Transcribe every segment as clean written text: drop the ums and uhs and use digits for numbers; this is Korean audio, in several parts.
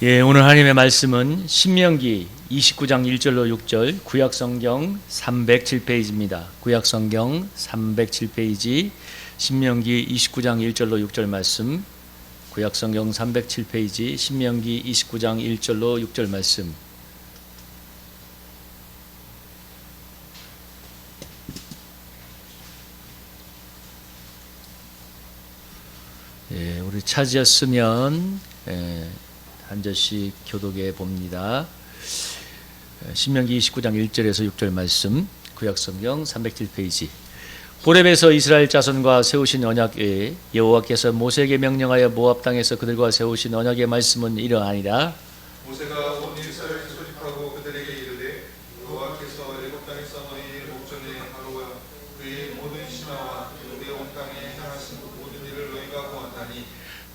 예, 오늘 하나님의 말씀은 신명기 29장 1절로 6절, 구약성경 307페이지입니다. 구약성경 307페이지, 신명기 29장 1절로 6절 말씀, 구약성경 307페이지, 신명기 29장 1절로 6절 말씀. 예, 우리 찾으셨으면 한 절씩 교독해 봅니다. 신명기 29장 1절에서 6절 말씀, 구약성경 307페이지. 호렙에서 이스라엘 자손과 세우신 언약에 여호와께서 모세에게 명령하여 모압 땅에서 그들과 세우신 언약의 말씀은 이러하니라. 모세가 온 이스라엘을 소집하고 그들에게 이르되 여호와께서 애굽 땅에서 너희의 목전에 바로와 그의 모든 신하와 그의 온 땅에 행하신 모든 일을 너희가 보았다니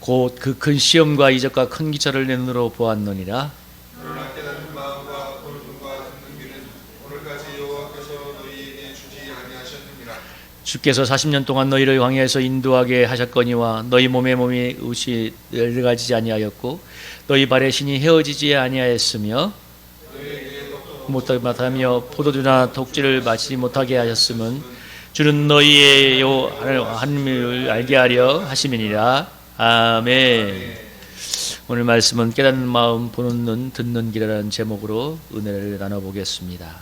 곧 그 큰 시험과 이적과 큰 기차를 내 눈으로 보았느니라. 그러나 깨닫는 마음과 보는 눈과 듣는 귀는 오늘까지 여호와께서 너희에게 주지 아니하셨느니라. 주께서 40년 동안 너희를 광야에서 인도하게 하셨거니와 너희 몸에 몸이 옷이 내려가지지 아니하였고 너희 발에 신이 헤어지지 아니하였으며 못하게 마타며 포도주나 독주를 마시지 못하게 하셨음은 주는 너희의 하나님을 알게 하려 하심이니라. 아멘. 오늘 말씀은 깨닫는 마음, 보는 눈, 듣는 귀라는 제목으로 은혜를 나눠보겠습니다.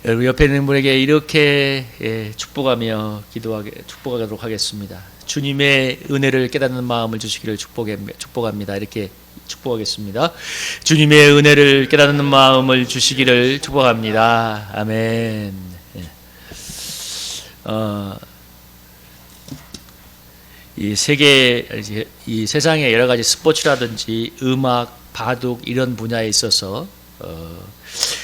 여러분 옆에 있는 분에게 이렇게 축복하며 축복하도록 하겠습니다. 주님의 은혜를 깨닫는 마음을 주시기를 축복합니다. 이렇게 축복하겠습니다. 주님의 은혜를 깨닫는 마음을 주시기를 축복합니다. 아멘. 이 세상의 여러 가지 스포츠라든지 음악, 바둑 이런 분야에 있어서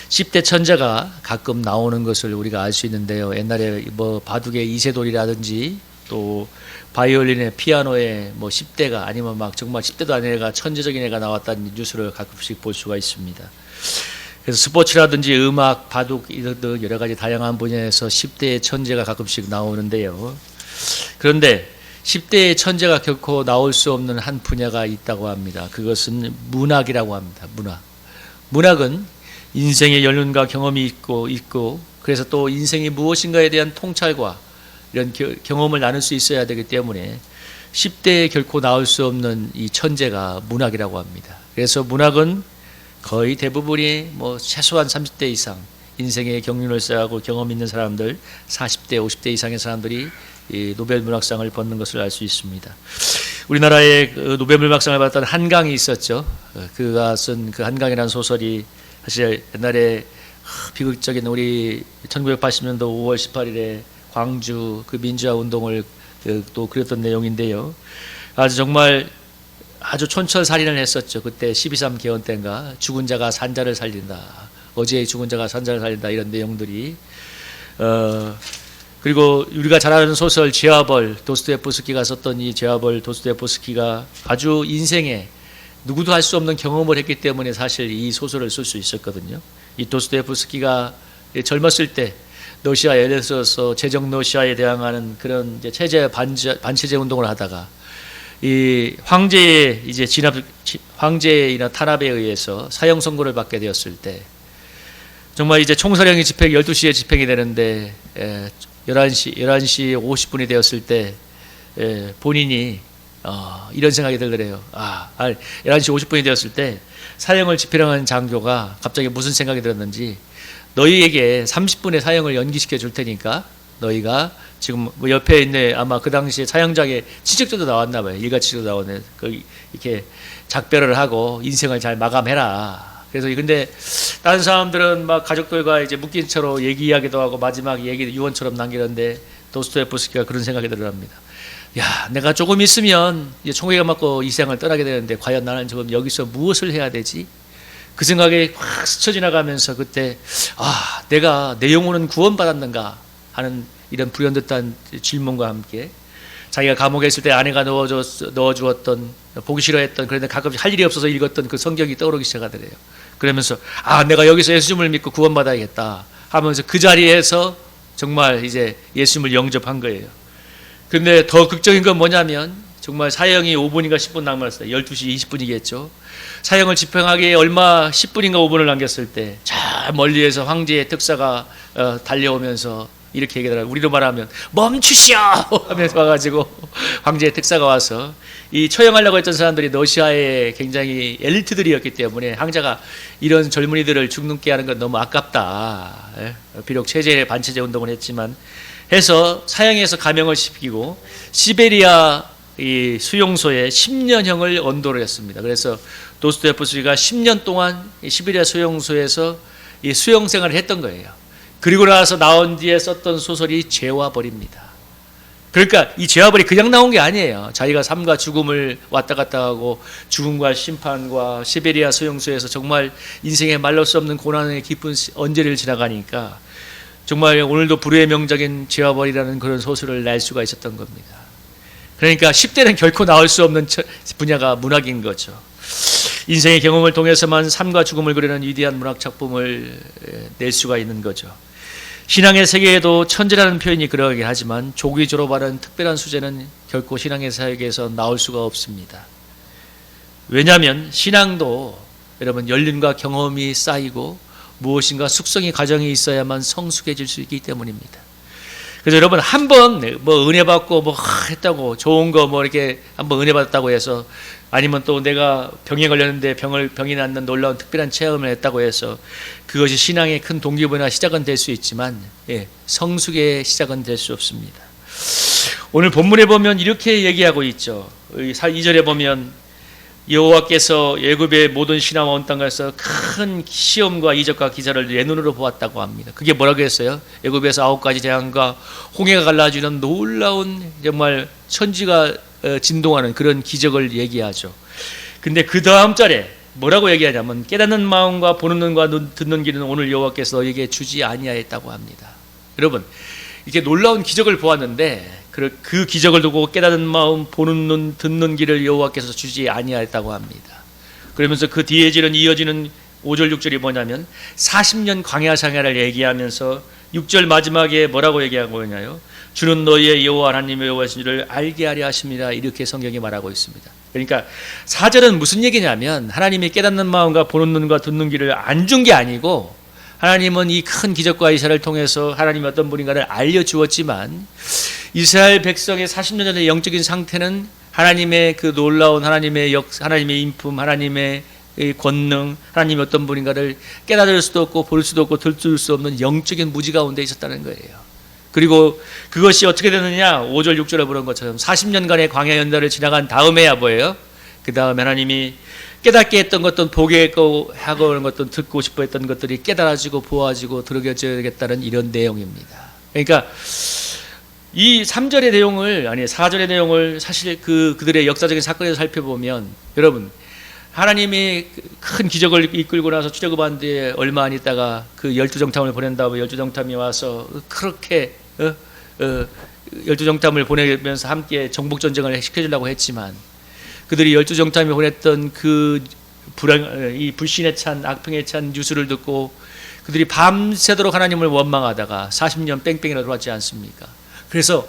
10대 천재가 가끔 나오는 것을 우리가 알 수 있는데요. 옛날에 뭐 바둑의 이세돌이라든지 또 바이올린의 피아노의 뭐 10대가 아니면 막 정말 10대도 아닌 애가 천재적인 애가 나왔다는 뉴스를 가끔씩 볼 수가 있습니다. 그래서 스포츠라든지 음악, 바둑 이런 여러 가지 다양한 분야에서 10대의 천재가 가끔씩 나오는데요. 그런데 10대의 천재가 결코 나올 수 없는 한 분야가 있다고 합니다. 그것은 문학이라고 합니다. 문학은 인생의 연륜과 경험이 있고 그래서 또 인생이 무엇인가에 대한 통찰과 이런 경험을 나눌 수 있어야 되기 때문에 10대에 결코 나올 수 없는 이 천재가 문학이라고 합니다. 그래서 문학은 거의 대부분이 뭐 최소한 30대 이상 인생의 경륜을 쌓고 경험 있는 사람들 40대, 50대 이상의 사람들이 이 노벨 문학상을 받는 것을 알 수 있습니다. 우리나라에 노벨 문학상을 받았던 한강이 있었죠. 그가 쓴 그 한강이라는 소설이 사실 옛날에 비극적인 우리 1980년도 5월 18일에 광주 그 민주화 운동을 또 그렸던 내용인데요. 정말 아주 촌철살인을 했었죠. 그때 12.3 개헌 때인가 죽은 자가 산자를 살린다. 어제의 죽은 자가 산자를 살린다. 이런 내용들이 그리고 우리가 잘 아는 소설 죄와벌, 도스토옙스키가 썼던 이 죄와벌 도스토옙스키가 아주 인생에 누구도 할 수 없는 경험을 했기 때문에 사실 이 소설을 쓸 수 있었거든요. 이 도스토옙스키가 젊었을 때 러시아 예를 들어서 제정 러시아에 대항하는 그런 이제 체제 반체제 운동을 하다가 이 황제의 이제 황제의 탄압에 의해서 사형 선고를 받게 되었을 때 정말 이제 총사령이 12시에 집행이 되는데 11시 50분이 되었을 때 본인이 이런 생각이 들더래요. 11시 50분이 되었을 때 사형을 집행하는 장교가 갑자기 무슨 생각이 들었는지 너희에게 30분의 사형을 연기시켜 줄 테니까 너희가 지금 뭐 옆에 있네 아마 그 당시에 사형장에 친척들도 나왔나 봐요. 일가친척도 나오네. 이렇게 작별을 하고 인생을 잘 마감해라. 그래서 근데 다른 사람들은 막 가족들과 이제 묶인 채로 얘기하기도 하고 마지막 얘기 유언처럼 남기는데 도스토옙스키가 그런 생각이 들어갑니다. 야, 내가 조금 있으면 이제 총격을 맞고 이 세상을 떠나게 되는데 과연 나는 지금 여기서 무엇을 해야 되지? 그 생각이 확 스쳐 지나가면서 그때 내가 내 영혼은 구원받았는가 하는 이런 불현듯한 질문과 함께 자기가 감옥에 있을 때 아내가 넣어주었던 보기 싫어했던 그런데 가끔씩 할 일이 없어서 읽었던 그 성경이 떠오르기 시작하더래요. 그러면서 내가 여기서 예수님을 믿고 구원받아야겠다 하면서 그 자리에서 정말 이제 예수님을 영접한 거예요. 근데 더 극적인 건 뭐냐면 정말 사형이 5분인가 10분 남았을 때 12시 20분이겠죠. 사형을 집행하기에 얼마 10분인가 5분을 남겼을 때 저 멀리에서 황제의 특사가 달려오면서 이렇게 얘기하더라고요. 우리로 말하면 멈추시오 하면서 와가지고 황제의 특사가 와서 이 처형하려고 했던 사람들이 러시아의 굉장히 엘리트들이었기 때문에 황제가 이런 젊은이들을 죽는게 하는 건 너무 아깝다. 비록 체제 반체제 운동을 했지만 해서 사형에서 감형을 시키고 시베리아 이 수용소에 10년형을 언도를 했습니다. 그래서 도스토옙스키가 10년 동안 시베리아 수용소에서 이 수용 생활을 했던 거예요. 그리고 나서 나온 뒤에 썼던 소설이 죄와 벌입니다. 그러니까 이 죄와 벌이 그냥 나온 게 아니에요. 자기가 삶과 죽음을 왔다 갔다 하고 죽음과 심판과 시베리아 수용소에서 정말 인생에 말릴 수 없는 고난의 깊은 언제를 지나가니까 정말 오늘도 불후의 명작인 죄와 벌이라는 그런 소설을 낼 수가 있었던 겁니다. 그러니까 10대는 결코 나올 수 없는 분야가 문학인 거죠. 인생의 경험을 통해서만 삶과 죽음을 그리는 위대한 문학 작품을 낼 수가 있는 거죠. 신앙의 세계에도 천재라는 표현이 그러하긴 하지만 조기 졸업하는 특별한 수재는 결코 신앙의 세계에서 나올 수가 없습니다. 왜냐하면 신앙도 여러분 연륜과 경험이 쌓이고 무엇인가 숙성의 과정이 있어야만 성숙해질 수 있기 때문입니다. 그래서 여러분 한번 뭐 은혜 받고 뭐 했다고 좋은 거 뭐 이렇게 한번 은혜 받았다고 해서 아니면 또 내가 병에 걸렸는데 병이 낫는 놀라운 특별한 체험을 했다고 해서 그것이 신앙의 큰 동기부여나 시작은 될 수 있지만 성숙의 시작은 될 수 없습니다. 오늘 본문에 보면 이렇게 얘기하고 있죠. 2절에 보면 여호와께서 애굽의 모든 신하와 온 땅에서 큰 시험과 이적과 기사를 내 눈으로 보았다고 합니다. 그게 뭐라고 했어요? 애굽에서 9가지 재앙과 홍해가 갈라지는 놀라운 정말 천지가 진동하는 그런 기적을 얘기하죠. 근데 그 다음 절에 뭐라고 얘기하냐면 깨닫는 마음과 보는 눈과 듣는 귀는 오늘 여호와께서 너에게 주지 아니하였다고 합니다. 여러분 이렇게 놀라운 기적을 보았는데 그 기적을 두고 깨닫는 마음, 보는 눈, 듣는 귀를 여호와께서 주지 아니하였다고 합니다. 그러면서 그 뒤에 이어지는 5절 6절이 뭐냐면 40년 광야 생활을 얘기하면서 6절 마지막에 뭐라고 얘기하고 있냐요? 주는 너희의 여호와 하나님의 여호와신 줄을 알게 하려 하십니다. 이렇게 성경이 말하고 있습니다. 그러니까 4절은 무슨 얘기냐면 하나님이 깨닫는 마음과 보는 눈과 듣는 귀를 안 준 게 아니고 하나님은 이 큰 기적과 이사를 통해서 하나님이 어떤 분인가를 알려주었지만 이스라엘 백성의 40년 전의 영적인 상태는 하나님의 그 놀라운 하나님의 하나님의 인품, 하나님의 권능, 하나님이 어떤 분인가를 깨달을 수도 없고 볼 수도 없고 들을 수 없는 영적인 무지 가운데 있었다는 거예요. 그리고 그것이 어떻게 되느냐? 5절 6절에 보는 것처럼 40년간의 광야 연단을 지나간 다음에야 뭐예요? 그 다음에 하나님이 깨닫게 했던 것들, 보게 하고 하는 것들, 듣고 싶어 했던 것들이 깨달아지고 보아지고 들어겨져야겠다는 이런 내용입니다. 그러니까 이 3절의 내용을, 아니 4절의 내용을 사실 그들의 역사적인 사건에서 살펴보면 여러분 하나님이 큰 기적을 이끌고 나서 출애굽한 뒤에 얼마 안 있다가 그 12정탐을 보낸 다음에 12정탐이 와서 그렇게 12정탐을 보내면서 함께 정복전쟁을 시켜주려고 했지만 그들이 12정탐이 보냈던 이 불신에 찬 악평에 찬 뉴스를 듣고 그들이 밤새도록 하나님을 원망하다가 40년 뺑뺑이나 돌았지 않습니까? 그래서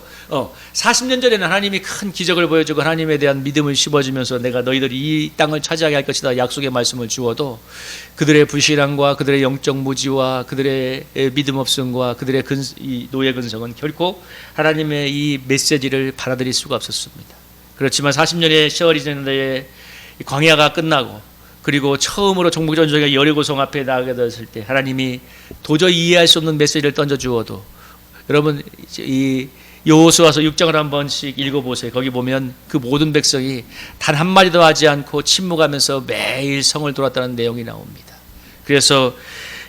40년 전에는 하나님이 큰 기적을 보여주고 하나님에 대한 믿음을 심어주면서 내가 너희들이 이 땅을 차지하게 할 것이다 약속의 말씀을 주어도 그들의 불신앙과 그들의 영적 무지와 그들의 믿음 없음과 그들의 이 노예 근성은 결코 하나님의 이 메시지를 받아들일 수가 없었습니다. 그렇지만 40년의 세월이 지났는데 광야가 끝나고 그리고 처음으로 정복전쟁의 여리고성 앞에 나가게 됐을 때 하나님이 도저히 이해할 수 없는 메시지를 던져주어도 여러분 이 여호수아서 6장을 한 번씩 읽어보세요. 거기 보면 그 모든 백성이 단 한마디도 하지 않고 침묵하면서 매일 성을 돌았다는 내용이 나옵니다. 그래서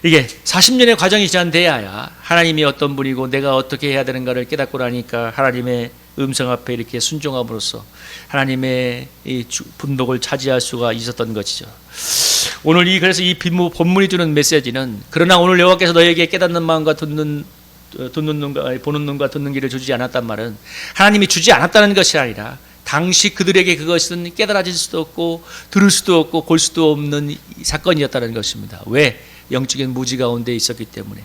이게 40년의 과정이 지난돼야 하나님이 어떤 분이고 내가 어떻게 해야 되는가를 깨닫고 나니까 하나님의 음성 앞에 이렇게 순종함으로써 하나님의 이 분독을 차지할 수가 있었던 것이죠. 오늘 그래서 이 본문이 주는 메시지는 그러나 오늘 여호와께서 너에게 깨닫는 마음과 듣는 눈과 보는 눈과 듣는 귀를 주지 않았단 말은 하나님이 주지 않았다는 것이 아니라 당시 그들에게 그것은 깨달아질 수도 없고 들을 수도 없고 볼 수도 없는 사건이었다는 것입니다. 왜? 영적인 무지 가운데 있었기 때문에.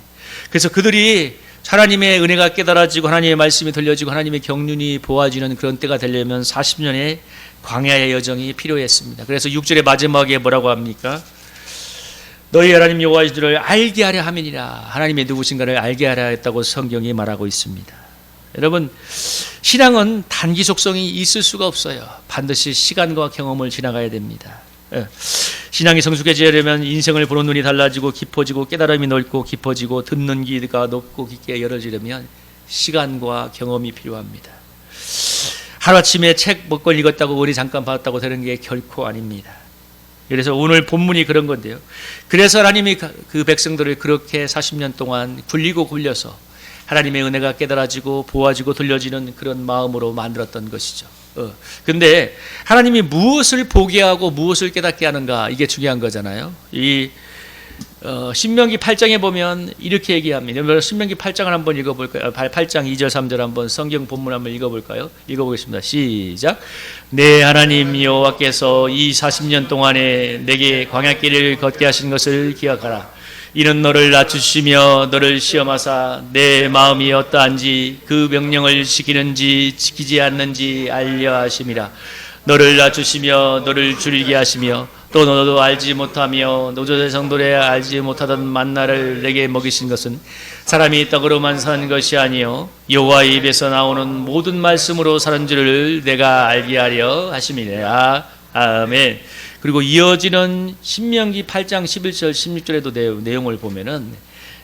그래서 그들이 하나님의 은혜가 깨달아지고 하나님의 말씀이 들려지고 하나님의 경륜이 보아지는 그런 때가 되려면 40년의 광야의 여정이 필요했습니다. 그래서 6절의 마지막에 뭐라고 합니까? 너희 하나님 여호와의 줄을 알게 하려 함이니라. 하나님의 누구신가를 알게 하려 했다고 성경이 말하고 있습니다. 여러분, 신앙은 단기 속성이 있을 수가 없어요. 반드시 시간과 경험을 지나가야 됩니다. 신앙이 성숙해지려면 인생을 보는 눈이 달라지고 깊어지고 깨달음이 넓고 깊어지고 듣는 귀가 높고 깊게 열어지려면 시간과 경험이 필요합니다. 하루아침에 책 몇 권 읽었다고 은혜 잠깐 받았다고 되는 게 결코 아닙니다. 그래서 오늘 본문이 그런 건데요. 그래서 하나님이 그 백성들을 그렇게 40년 동안 굴리고 굴려서 하나님의 은혜가 깨달아지고 보아지고 들려지는 그런 마음으로 만들었던 것이죠. 근데 하나님이 무엇을 보게 하고 무엇을 깨닫게 하는가, 이게 중요한 거잖아요. 이 신명기 8장에 보면 이렇게 얘기합니다. 신명기 8장을 한번 읽어볼까요? 8장 2절 3절 한번 성경 본문 한번 읽어볼까요? 읽어보겠습니다. 시작. 내 하나님 여호와께서 이 40년 동안에 내게 광야길을 걷게 하신 것을 기억하라. 이는 너를 낮추시며 너를 시험하사 내 마음이 어떠한지 그 명령을 지키는지 지키지 않는지 알려 하심이라. 너를 낮추시며 너를 줄이게 하시며 또 너도 알지 못하며 노조의 성도에 알지 못하던 만나를 내게 먹이신 것은 사람이 떡으로만 사는 것이 아니요 여호와의 입에서 나오는 모든 말씀으로 사는 줄을 내가 알게 하려 하심이라. 아멘. 그리고 이어지는 신명기 8장 11절 16절에도 내용을 보면은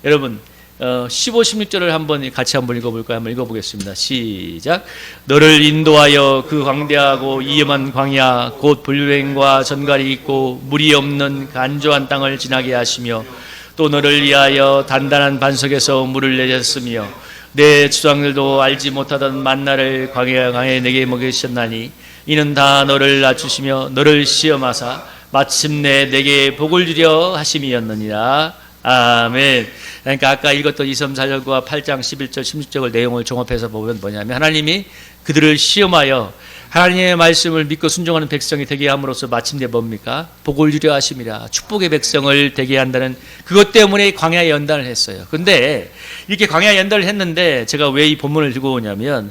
여러분 15, 16절을 같이 한번 읽어볼까요? 한번 읽어보겠습니다. 시작. 너를 인도하여 그 광대하고 위험한 광야 곧 불뱀과 전갈이 있고 물이 없는 간조한 땅을 지나게 하시며 또 너를 위하여 단단한 반석에서 물을 내셨으며 내 조상들도 알지 못하던 만나를 광야에 내게 먹이셨나니 이는 다 너를 낮추시며 너를 시험하사 마침내 내게 복을 주려 하심이었느니라. 아멘. 그러니까 아까 읽었던 2, 3, 4절과 8장 11절 16절 내용을 종합해서 보면 뭐냐면 하나님이 그들을 시험하여 하나님의 말씀을 믿고 순종하는 백성이 되게 함으로써 마침내 뭡니까? 복을 주려 하심이라. 축복의 백성을 되게 한다는 그것 때문에 광야 연단을 했어요. 근데 이렇게 광야 연단을 했는데 제가 왜 이 본문을 들고 오냐면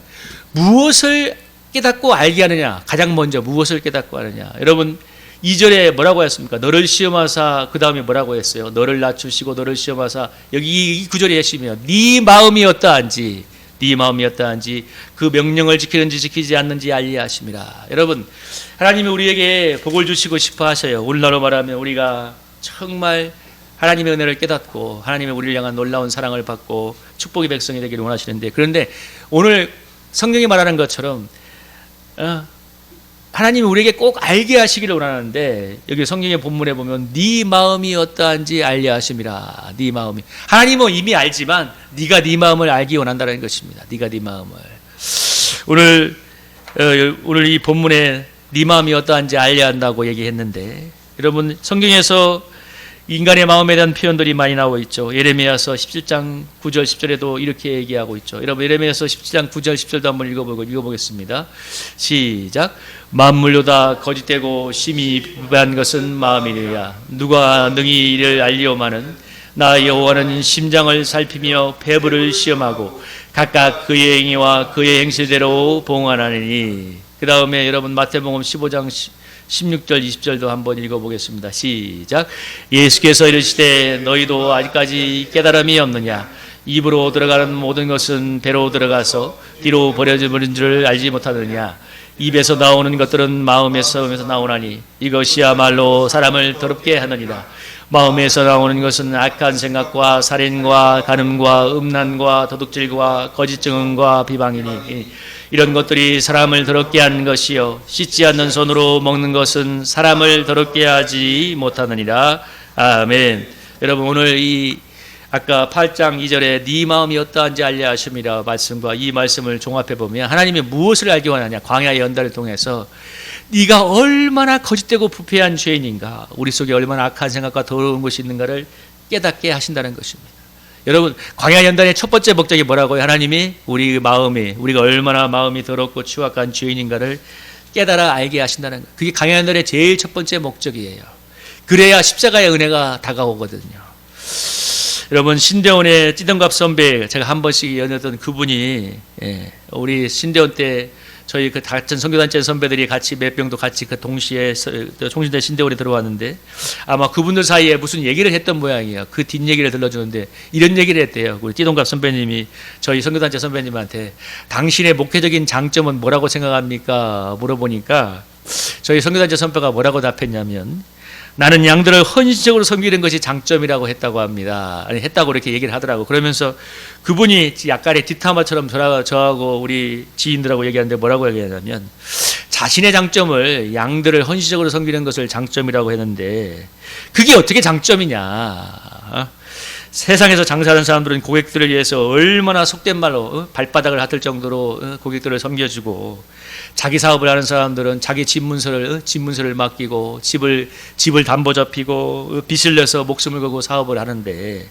무엇을 깨닫고 알게 하느냐. 가장 먼저 무엇을 깨닫고 하느냐. 여러분 2절에 뭐라고 했습니까? 너를 시험하사, 그 다음에 뭐라고 했어요? 너를 낮추시고 너를 시험하사. 여기 이 구절에 하시면 네 마음이 어떠한지 그 명령을 지키는지 지키지 않는지 알게 하심이라. 여러분 하나님이 우리에게 복을 주시고 싶어 하셔요. 오늘날로 말하면 우리가 정말 하나님의 은혜를 깨닫고 하나님의 우리를 향한 놀라운 사랑을 받고 축복의 백성이 되기를 원하시는데, 그런데 오늘 성경이 말하는 것처럼 하나님이 우리에게 꼭 알게 하시기를 원하는데 여기 성경의 본문에 보면 네 마음이 어떠한지 알게 하심이라. 네 마음이, 하나님은 이미 알지만 네가 네 마음을 알기 원한다는 것입니다. 네가 네 마음을. 오늘 이 본문에 네 마음이 어떠한지 알게 한다고 얘기했는데 여러분 성경에서 인간의 마음에 대한 표현들이 많이 나오고 있죠. 예레미야서 17장 9절 10절에도 이렇게 얘기하고 있죠. 여러분 예레미야서 17장 9절 10절도 한번 읽어보겠습니다. 시작. 만물로 다 거짓되고 심히 부패한 것은 마음이니라. 누가 능히 이를 알리오마는 나 여호와는 심장을 살피며 배부를 시험하고 각각 그의 행위와 그의 행실대로 봉안하느니. 그 다음에 여러분 마태복음 15장 16절 20절도 한번 읽어보겠습니다. 시작. 예수께서 이르시되 너희도 아직까지 깨달음이 없느냐. 입으로 들어가는 모든 것은 배로 들어가서 뒤로 버려지는 줄을 알지 못하느냐. 입에서 나오는 것들은 마음에서 나오나니 이것이야말로 사람을 더럽게 하느니라. 마음에서 나오는 것은 악한 생각과 살인과 간음과 음란과 도둑질과 거짓 증언과 비방이니 이런 것들이 사람을 더럽게 하는 것이요 씻지 않는 손으로 먹는 것은 사람을 더럽게 하지 못하느니라. 아멘. 여러분 오늘 이 아까 8장 2절에 네 마음이 어떠한지 알려 하심이라 말씀과 이 말씀을 종합해 보면 하나님이 무엇을 알기 원하냐. 광야의 연단을 통해서 네가 얼마나 거짓되고 부패한 죄인인가, 우리 속에 얼마나 악한 생각과 더러운 것이 있는가를 깨닫게 하신다는 것입니다. 여러분 광야 연단의 첫 번째 목적이 뭐라고요? 하나님이 우리가 얼마나 마음이 더럽고 추악한 죄인인가를 깨달아 알게 하신다는 것. 그게 광야 연단의 제일 첫 번째 목적이에요. 그래야 십자가의 은혜가 다가오거든요. 여러분 신대원의 찌동갑 선배 제가 한 번씩 연했던 그분이 우리 신대원 때 저희 그 같은 선교단체 선배들이 같이 몇 명도 같이 그 동시에 총신대 신대원에 들어왔는데 아마 그분들 사이에 무슨 얘기를 했던 모양이에요. 그 뒷얘기를 들려주는데 이런 얘기를 했대요. 우리 띠동갑 선배님이 저희 선교단체 선배님한테 당신의 목회적인 장점은 뭐라고 생각합니까? 물어보니까 저희 선교단체 선배가 뭐라고 답했냐면 나는 양들을 헌신적으로 섬기는 것이 장점이라고 했다고 합니다. 아니 했다고 이렇게 얘기를 하더라고. 그러면서 그분이 약간의 뒷담화처럼 저하고 우리 지인들하고 얘기하는데 뭐라고 얘기하냐면 자신의 장점을 양들을 헌신적으로 섬기는 것을 장점이라고 했는데 그게 어떻게 장점이냐. 세상에서 장사하는 사람들은 고객들을 위해서 얼마나 속된 말로 발바닥을 핫을 정도로 고객들을 섬겨주고 자기 사업을 하는 사람들은 자기 집문서를 맡기고 집을 담보 잡히고 빚을 내서 목숨을 걸고 사업을 하는데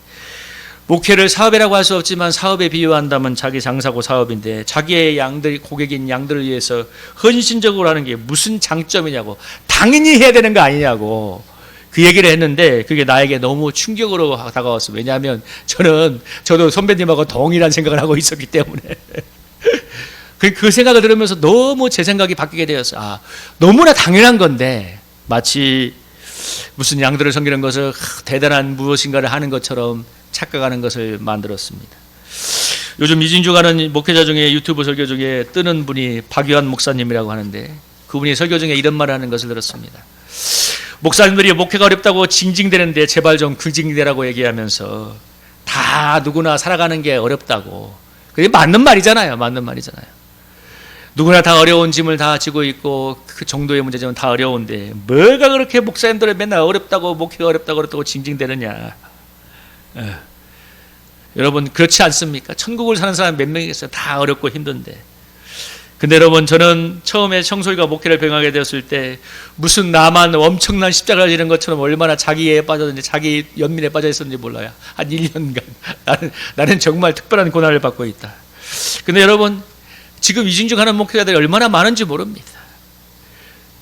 목회를 사업이라고 할 수 없지만 사업에 비유한다면 자기 장사고 사업인데 자기의 고객인 양들을 위해서 헌신적으로 하는 게 무슨 장점이냐고 당연히 해야 되는 거 아니냐고 그 얘기를 했는데 그게 나에게 너무 충격으로 다가왔어요. 왜냐하면 저도 선배님하고 동일한 생각을 하고 있었기 때문에 그 생각을 들으면서 너무 제 생각이 바뀌게 되었어요. 너무나 당연한 건데 마치 무슨 양들을 섬기는 것을 대단한 무엇인가를 하는 것처럼 착각하는 것을 만들었습니다. 요즘 이진주 가는 목회자 중에 유튜브 설교 중에 뜨는 분이 박유한 목사님이라고 하는데 그분이 설교 중에 이런 말을 하는 것을 들었습니다. 목사님들이 목회가 어렵다고 징징대는데 제발 좀 징징대라고 얘기하면서 다 누구나 살아가는 게 어렵다고. 그게 맞는 말이잖아요. 누구나 다 어려운 짐을 다 지고 있고 그 정도의 문제지만 다 어려운데 뭐가 그렇게 목사님들은 맨날 어렵다고 목회가 어렵다고 징징대느냐. 여러분 그렇지 않습니까? 천국을 사는 사람 몇 명이겠어요? 다 어렵고 힘든데. 근데 여러분 저는 처음에 청소기가 목회를 병하게 되었을 때 무슨 나만 엄청난 십자가를 지는 것처럼 얼마나 자기에 빠졌는지 자기 연민에 빠져 있었는지 몰라요. 한 1년간 나는 정말 특별한 고난을 받고 있다. 근데 여러분 지금 이진주 가는 목회자들이 얼마나 많은지 모릅니다.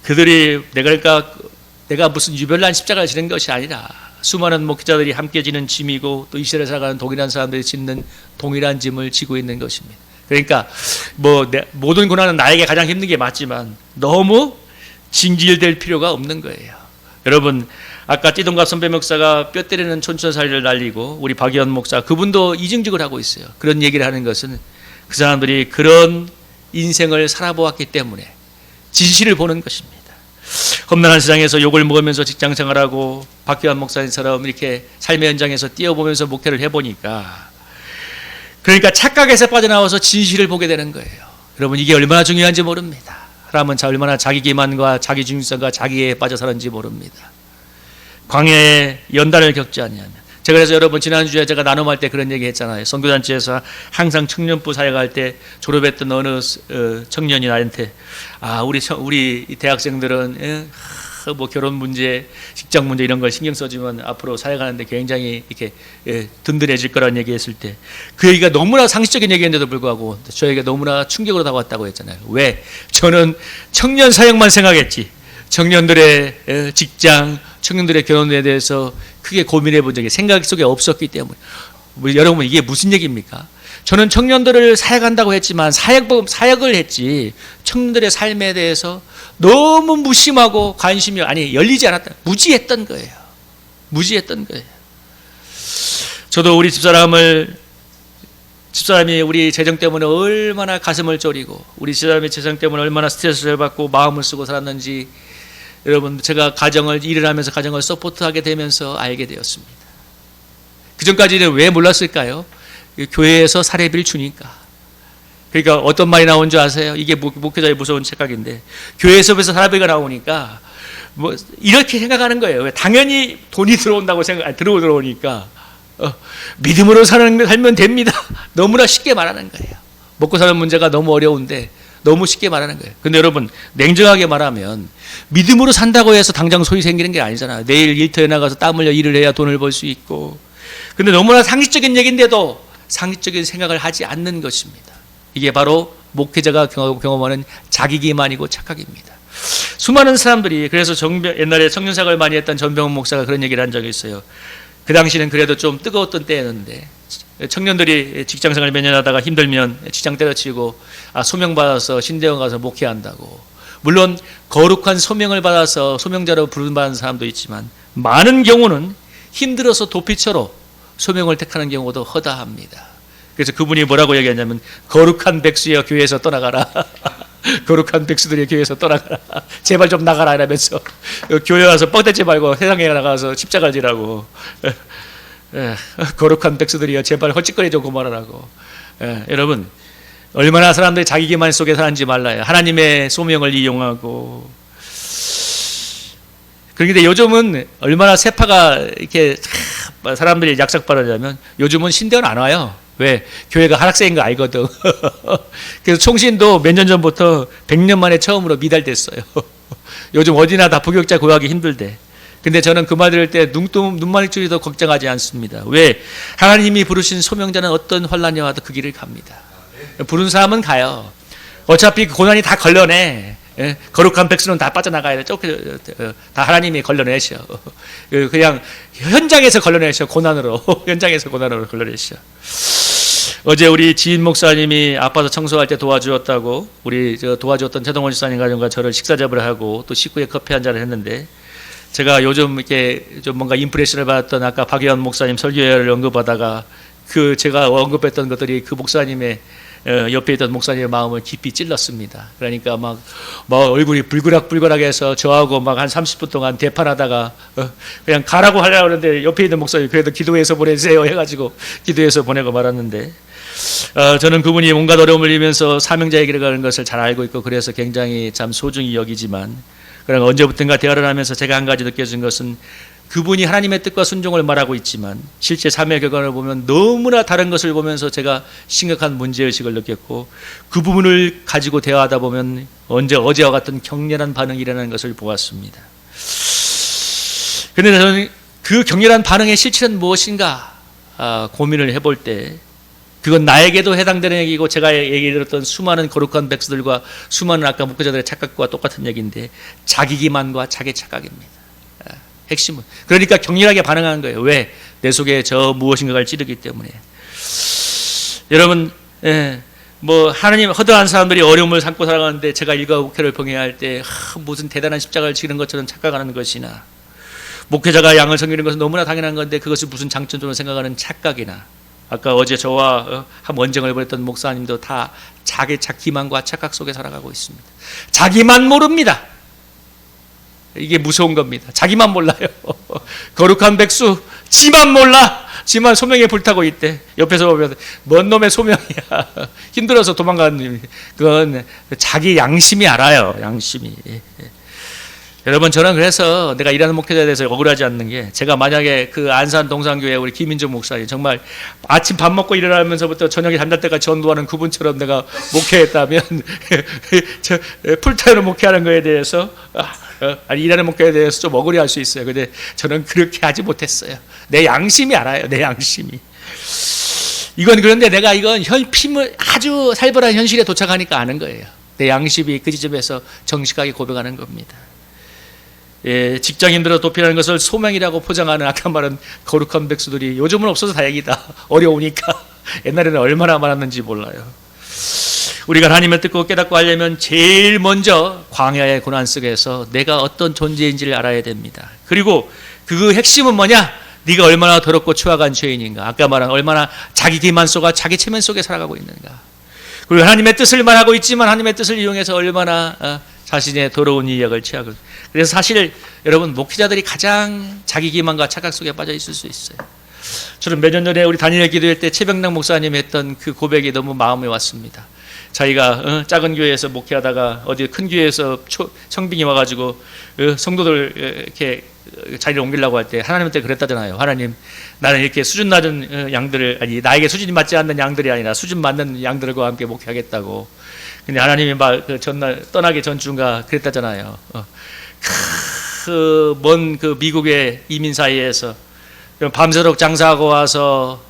그들이 내가 무슨 유별난 십자가를 지는 것이 아니라 수많은 목회자들이 함께 지는 짐이고 또 이 시대에 살아가는 동일한 사람들이 짓는 동일한 짐을 지고 있는 것입니다. 그러니까 모든 고난은 나에게 가장 힘든 게 맞지만 너무 징질될 필요가 없는 거예요. 여러분 아까 띠동갑 선배 목사가 뼈 때리는 촌철살이를 날리고 우리 박의원 목사 그분도 이증직을 하고 있어요. 그런 얘기를 하는 것은 그 사람들이 그런 인생을 살아보았기 때문에 진실을 보는 것입니다. 험난한 세상에서 욕을 먹으면서 직장생활하고 박의원 목사님처럼 이렇게 삶의 현장에서 뛰어보면서 목회를 해보니까 그러니까 착각에서 빠져나와서 진실을 보게 되는 거예요. 여러분 이게 얼마나 중요한지 모릅니다. 사람은 얼마나 자기 기만과 자기 중심성과 자기에 빠져 사는지 모릅니다. 광야의 연단을 겪지 않냐면 제가 그래서 여러분 지난주에 제가 나눔할 때 그런 얘기 했잖아요. 선교단체에서 항상 청년부 사역할 때 졸업했던 어느 청년이 나한테 우리 대학생들은 결혼 문제, 직장 문제 이런 걸 신경 써주면 앞으로 사역하는데 굉장히 이렇게 든든해질 거라는 얘기했을 때 그 얘기가 너무나 상식적인 얘기인데도 불구하고 저에게 너무나 충격으로 다가왔다고 했잖아요. 왜? 저는 청년 사역만 생각했지 청년들의 직장, 청년들의 결혼에 대해서 크게 고민해 본 적이 생각 속에 없었기 때문에 여러분 이게 무슨 얘기입니까? 저는 청년들을 사역한다고 했지만 사역을 했지 청년들의 삶에 대해서 너무 무심하고 관심이 열리지 않았다. 무지했던 거예요. 저도 우리 집사람이 우리 재정 때문에 얼마나 가슴을 졸이고 우리 집사람의 재정 때문에 얼마나 스트레스를 받고 마음을 쓰고 살았는지 여러분 제가 일을 하면서 가정을 서포트하게 되면서 알게 되었습니다. 그전까지는 왜 몰랐을까요? 교회에서 사례비를 주니까. 그러니까 어떤 말이 나온 줄 아세요? 이게 목회자의 무서운 착각인데 교회에서 사례비가 나오니까 이렇게 생각하는 거예요. 당연히 돈이 들어온다고 들어오니까 믿음으로 살면 됩니다. 너무나 쉽게 말하는 거예요. 먹고 사는 문제가 너무 어려운데 너무 쉽게 말하는 거예요. 근데 여러분 냉정하게 말하면 믿음으로 산다고 해서 당장 소위 생기는 게 아니잖아요. 내일 일터에 나가서 땀 흘려 일을 해야 돈을 벌 수 있고. 근데 너무나 상식적인 얘기인데도 상식적인 생각을 하지 않는 것입니다. 이게 바로 목회자가 경험하는 자기기만이고 착각입니다. 수많은 사람들이 그래서 옛날에 청년사역을 많이 했던 전병훈 목사가 그런 얘기를 한 적이 있어요. 그 당시는 그래도 좀 뜨거웠던 때였는데 청년들이 직장생활 몇 년 하다가 힘들면 직장 때려치우고 소명받아서 신대원 가서 목회한다고. 물론 거룩한 소명을 받아서 소명자로 부름받은 사람도 있지만 많은 경우는 힘들어서 도피처로 소명을 택하는 경우도 허다합니다. 그래서 그분이 뭐라고 얘기하냐면 거룩한 백수여 교회에서 떠나가라. 거룩한 백수들이 교회에서 떠나가라. 제발 좀 나가라 이러면서 교회 와서 뻥대지 말고 세상에 나가서 십자가를 지라고. 거룩한 백수들이여 제발 헐짓거리 좀 그만하라고. 여러분 얼마나 사람들이 자기 기만 속에 사는지 몰라요. 하나님의 소명을 이용하고. 그런데 요즘은 얼마나 세파가 이렇게 사람들이 약삭빠르냐면 요즘은 신대원 안 와요. 왜? 교회가 하락세인 거 알거든. 그래서 총신도 몇 년 전부터 100년 만에 처음으로 미달됐어요. 요즘 어디나 다 부교육자 구하기 힘들대. 근데 저는 그 말 들을 때 눈만 일줄이도 걱정하지 않습니다. 왜? 하나님이 부르신 소명자는 어떤 환난이 와도 그 길을 갑니다. 부른 사람은 가요. 어차피 그 고난이 다 걸러내. 거룩한 백수는 다 빠져나가야 돼. 다 하나님이 걸러내셔. 그냥 현장에서 걸러내셔. 고난으로. 현장에서 고난으로 걸러내셔. 어제 우리 지인 목사님이 아파서 청소할 때 도와주었다고 우리 도와주었던 최동원 집사님 가정과 저를 식사접을 하고 또 식구에 커피 한 잔을 했는데 제가 요즘 이렇게 좀 뭔가 임프레션을 받았던 아까 박예원 목사님 설교를 언급하다가 제가 언급했던 것들이 그 목사님의 옆에 있던 목사님의 마음을 깊이 찔렀습니다. 그러니까 막 얼굴이 불그락불그락 해서 저하고 막 한 30분 동안 대판하다가 그냥 가라고 하려고 하는데 옆에 있는 목사님이 그래도 기도해서 보내주세요 해가지고 기도해서 보내고 말았는데 저는 그분이 온갖 어려움을 이면서 사명자의 길을 가는 것을 잘 알고 있고 그래서 굉장히 참 소중히 여기지만 그러나 언제부턴가 대화를 하면서 제가 한 가지 느껴진 것은 그분이 하나님의 뜻과 순종을 말하고 있지만 실제 삶의 결과를 보면 너무나 다른 것을 보면서 제가 심각한 문제의식을 느꼈고 그 부분을 가지고 대화하다 보면 어제와 같은 격렬한 반응이 일어나는 것을 보았습니다. 그런데 저는 그 격렬한 반응의 실체는 무엇인가 고민을 해볼 때 그건 나에게도 해당되는 얘기고 제가 얘기 들었던 수많은 거룩한 백수들과 수많은 아까 목회자들의 착각과 똑같은 얘기인데 자기 기만과 자기 착각입니다. 핵심은. 그러니까 격렬하게 반응하는 거예요. 왜? 내 속에 저 무엇인가를 찌르기 때문에. 여러분 하나님 허다한 사람들이 어려움을 삼고 살아가는데 제가 일과 목회를 병행할 때 무슨 대단한 십자가를 지는 것처럼 착각하는 것이나 목회자가 양을 섬기는 것은 너무나 당연한 건데 그것이 무슨 장점으로 생각하는 착각이나 아까 어제 저와 한 원정을 보냈던 목사님도 다 자기 기만과 착각 속에 살아가고 있습니다. 자기만 모릅니다. 이게 무서운 겁니다. 자기만 몰라요. 거룩한 백수 지만 몰라. 지만 소명에 불타고 있대. 옆에서 보면 뭔 놈의 소명이야. 힘들어서 도망가는 그건 자기 양심이 알아요. 양심이. 여러분 저는 그래서 내가 일하는 목회자에 대해서 억울하지 않는 게 제가 만약에 그 안산 동산교회 우리 김인종 목사님 정말 아침 밥 먹고 일어나면서부터 저녁에 잠잘 때까지 전도하는 그분처럼 내가 목회했다면 저 풀타임으로 목회하는 거에 대해서 일하는 목회에 대해서 좀 억울해할 수 있어요. 근데 저는 그렇게 하지 못했어요. 내 양심이 알아요. 내 양심이. 이건 그런데 내가 이건 아주 살벌한 현실에 도착하니까 아는 거예요. 내 양심이 그 지점에서 정직하게 고백하는 겁니다. 직장 힘들어 도피하는 것을 소명이라고 포장하는 아까 말한 거룩한 백수들이 요즘은 없어서 다행이다. 어려우니까. 옛날에는 얼마나 많았는지 몰라요. 우리가 하나님의 뜻고 깨닫고 하려면 제일 먼저 광야의 고난 속에서 내가 어떤 존재인지를 알아야 됩니다. 그리고 그 핵심은 뭐냐? 네가 얼마나 더럽고 추악한 죄인인가. 아까 말한 얼마나 자기 기만 속과 자기 체면 속에 살아가고 있는가. 그리고 하나님의 뜻을 말하고 있지만 하나님의 뜻을 이용해서 얼마나 자신의 더러운 이력을 취하고. 그래서 사실 여러분 목회자들이 가장 자기 기만과 착각 속에 빠져 있을 수 있어요. 저는 몇 년 전에 우리 다니엘 기도회 때 최병락 목사님이 했던 그 고백이 너무 마음에 왔습니다. 자기가 작은 교회에서 목회하다가 어디 큰 교회에서 청빙이 와가지고 성도들 이렇게 자리를 옮기려고 할 때 하나님한테 그랬다잖아요. 하나님, 나는 이렇게 수준 낮은 양들을 나에게 수준이 맞지 않는 양들이 아니라 수준 맞는 양들과 함께 목회하겠다고. 근데 하나님이 막 그 전날 떠나기 전주인가 그랬다잖아요. 먼 그 미국의 이민 사이에서 밤새도록 장사하고 와서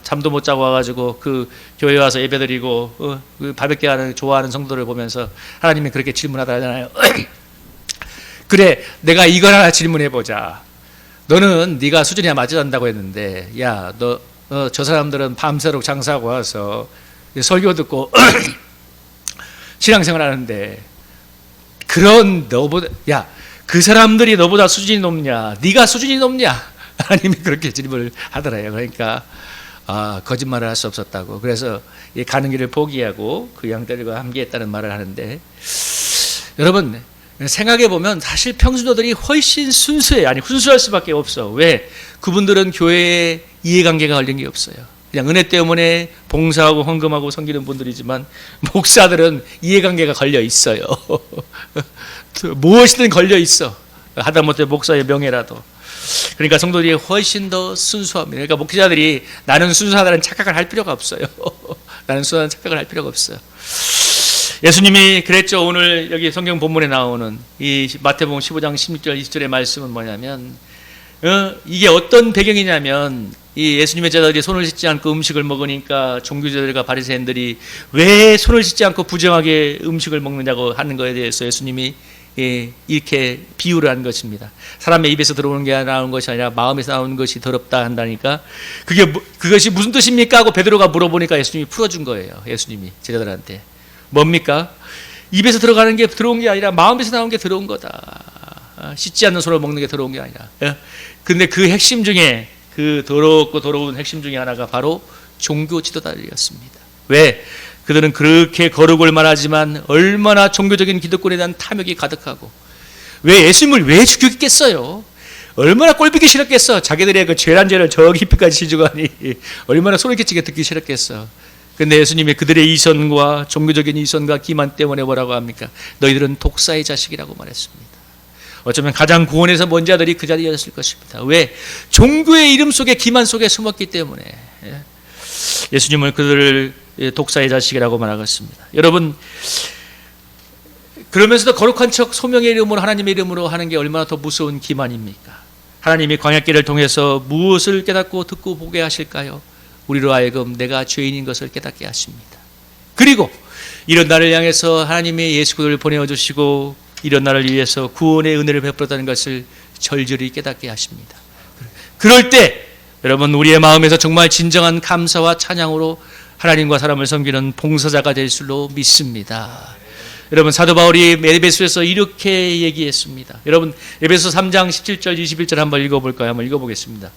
잠도 못 자고 와가지고 그 교회 와서 예배드리고 그 바베큐 하는 좋아하는 성도를 보면서 하나님이 그렇게 질문하잖아요. 그래, 내가 이걸 하나 질문해보자. 너는 네가 수준이 맞지 않는다고 했는데, 야, 너 저 사람들은 밤새도록 장사하고 와서 설교 듣고 신앙생활 하는데, 그런 너보다, 야, 그 사람들이 너보다 수준이 높냐, 네가 수준이 높냐? 하나님이 그렇게 질문을 하더래요. 그러니까 거짓말을 할 수 없었다고. 그래서 가는 길을 포기하고 그 양들과 함께했다는 말을 하는데, 여러분 생각해 보면 사실 평신도들이 훨씬 순수해요. 아니, 순수할 수밖에 없어. 왜? 그분들은 교회에 이해관계가 걸린 게 없어요. 그냥 은혜 때문에 봉사하고 헌금하고 섬기는 분들이지만, 목사들은 이해관계가 걸려 있어요. 무엇이든 걸려 있어. 하다못해 목사의 명예라도. 그러니까 성도들이 훨씬 더 순수합니다. 그러니까 목회자들이 나는 순수하다는 착각을 할 필요가 없어요. 나는 순수하다는 착각을 할 필요가 없어요. 예수님이 그랬죠. 오늘 여기 성경 본문에 나오는 이 마태복음 15장 16절 20절의 말씀은 뭐냐면, 이게 어떤 배경이냐면, 이 예수님의 제자들이 손을 씻지 않고 음식을 먹으니까 종교제들과 바리새인들이 왜 손을 씻지 않고 부정하게 음식을 먹느냐고 하는 것에 대해서 예수님이 이렇게 비유를 한 것입니다. 사람의 입에서 들어오는 게 나오는 것이 아니라 마음에서 나오는 것이 더럽다 한다니까, 그것이 무슨 뜻입니까? 하고 베드로가 물어보니까 예수님이 풀어준 거예요. 예수님이 제자들한테. 뭡니까? 입에서 들어가는 게 들어온 게 아니라 마음에서 나온 게 들어온 거다. 씻지 않는 손을 먹는 게 들어온 게 아니라. 근데 그 핵심 중에, 그 더럽고 더러운 핵심 중에 하나가 바로 종교 지도자들이었습니다. 왜? 그들은 그렇게 거룩을 말하지만 얼마나 종교적인 기득권에 대한 탐욕이 가득하고, 왜 예수님을 왜 죽였겠어요? 얼마나 꼴보기 싫었겠어. 자기들의 그 죄란 죄를 저 깊이까지 지져가니 얼마나 소리 끼치게 듣기 싫었겠어. 근데 예수님이 그들의 이선과 종교적인 이선과 기만 때문에 뭐라고 합니까? 너희들은 독사의 자식이라고 말했습니다. 어쩌면 가장 구원에서 먼 자들이 그 자리였을 것입니다. 왜? 종교의 이름 속에, 기만 속에 숨었기 때문에 예수님을 그들을 독사의 자식이라고 말하겠습니다. 여러분, 그러면서도 거룩한 척 소명의 이름으로, 하나님의 이름으로 하는 게 얼마나 더 무서운 기만입니까? 하나님이 광야길을 통해서 무엇을 깨닫고 듣고 보게 하실까요? 우리로 하여금 내가 죄인인 것을 깨닫게 하십니다. 그리고 이런 날을 향해서 하나님의 예수 그리스도를 보내주시고 이런 날을 위해서 구원의 은혜를 베풀었다는 것을 절절히 깨닫게 하십니다. 그럴 때 여러분, 우리의 마음에서 정말 진정한 감사와 찬양으로 하나님과 사람을 섬기는 봉사자가 될 줄로 믿습니다. 여러분, 사도 바울이 에베소에서 이렇게 얘기했습니다. 여러분, 에베소 3장 17절 21절 한번 읽어볼까요? 한번 읽어보겠습니다.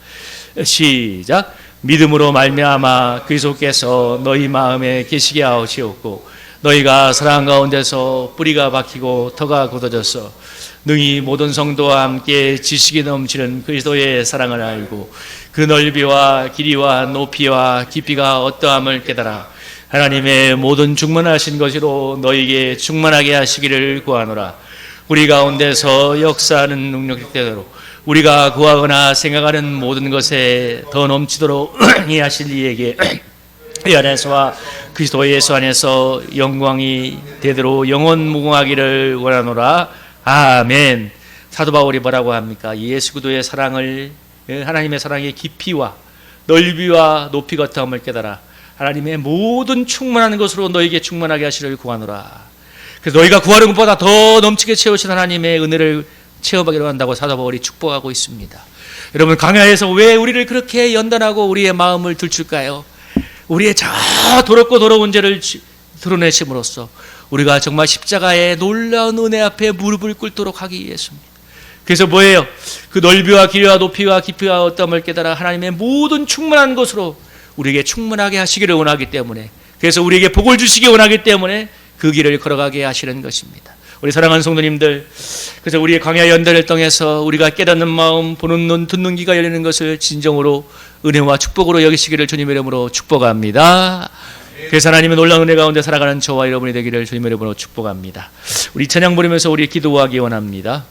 시작. 믿음으로 말미암아 그리스도께서 너희 마음에 계시게 하시옵고 너희가 사랑 가운데서 뿌리가 박히고 터가 굳어져서 능히 모든 성도와 함께 지식이 넘치는 그리스도의 사랑을 알고 그 넓이와 길이와 높이와 깊이가 어떠함을 깨달아 하나님의 모든 충만하신 것으로 너희에게 충만하게 하시기를 구하노라. 우리 가운데서 역사하는 능력대로 우리가 구하거나 생각하는 모든 것에 더 넘치도록 이하실 이에게 이 안에서와 그리스도 예수 안에서 영광이 되도록 영원 무궁하기를 원하노라. 아멘. 사도 바울이 뭐라고 합니까? 예수 그리스도의 사랑을, 하나님의 사랑의 깊이와 넓이와 높이가 어떠함을 깨달아 하나님의 모든 충만한 것으로 너에게 충만하게 하시기를 구하노라. 그래서 너희가 구하는 것보다 더 넘치게 채우신 하나님의 은혜를 체험하기로 한다고 사도 바울이 축복하고 있습니다. 여러분, 광야에서 왜 우리를 그렇게 연단하고 우리의 마음을 들출까요? 우리의 저 더럽고 더러운 죄를 드러내심으로써 우리가 정말 십자가의 놀라운 은혜 앞에 무릎을 꿇도록 하기 위해서입니다. 그래서 뭐예요? 그 넓이와 길이와 높이와 깊이와 어떠함을 깨달아 하나님의 모든 충만한 것으로 우리에게 충만하게 하시기를 원하기 때문에, 그래서 우리에게 복을 주시기 원하기 때문에 그 길을 걸어가게 하시는 것입니다. 우리 사랑하는 성도님들, 그래서 우리의 광야 연단을 통해서 우리가 깨닫는 마음, 보는 눈, 듣는 귀가 열리는 것을 진정으로 은혜와 축복으로 여기시기를 주님의 이름으로 축복합니다. 그래서 하나님의 놀라운 은혜 가운데 살아가는 저와 여러분이 되기를 주님의 이름으로 축복합니다. 우리 찬양 부르면서 우리 기도하기 원합니다.